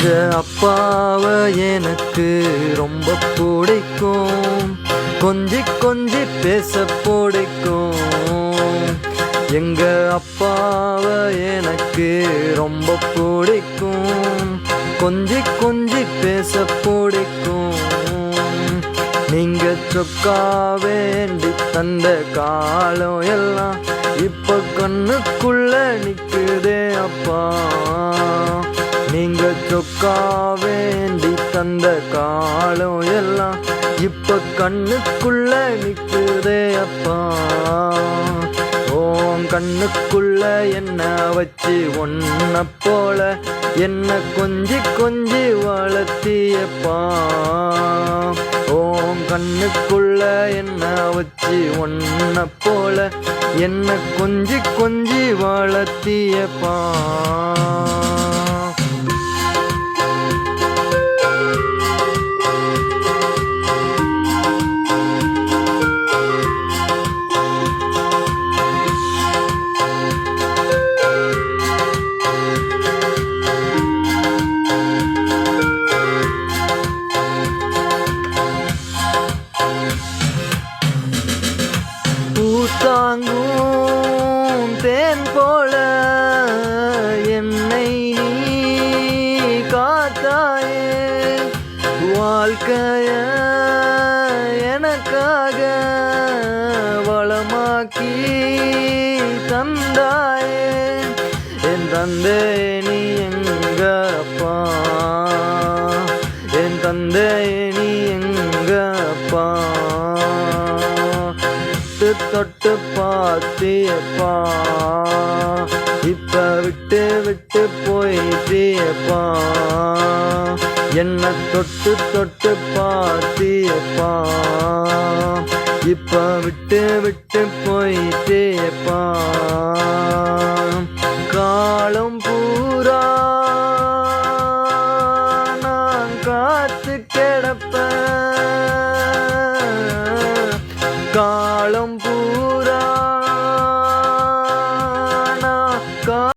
எங்க அப்பாவை எனக்கு ரொம்ப பிடிக்கும், கொஞ்சி கொஞ்சி பேச பிடிக்கும். எங்க அப்பாவை எனக்கு ரொம்ப பிடிக்கும், கொஞ்சி கொஞ்சி பேச பிடிக்கும். நீங்க சொக்கா வேண்டி தந்த காலம் எல்லாம் இப்ப கண்ணுக்குள்ள நிக்குதே அப்பா. நீங்க சொக்கா வேண்டி தந்த காலம் எல்லாம் இப்ப கண்ணுக்குள்ள நிக்குதே அப்பா. ஓம் கண்ணுக்குள்ள என்ன வச்சு ஒன்ன போல என்ன கொஞ்சி கொஞ்சி வளர்த்தியப்பா. ஓம் கண்ணுக்குள்ள என்ன வச்சு ஒன்ன போல என்ன கொஞ்சி கொஞ்சி வளர்த்தியப்பா. தாங்கும் தேன் போல என்னை நீ காத்தாயே, வாழ்க்கைய எனக்காக வளமாக்கி தந்தாயே. என் தந்தை நீ எங்க அப்பா, என் தந்தை நீ எங்க அப்பா. தொட்டு பாத்தியப்பா, இப்ப விட்டு விட்டு போயிட்டியப்பா. என்ன தொட்டு தொட்டு பாத்தியப்பா, இப்ப விட்டு விட்டு போயிட்டியப்பா.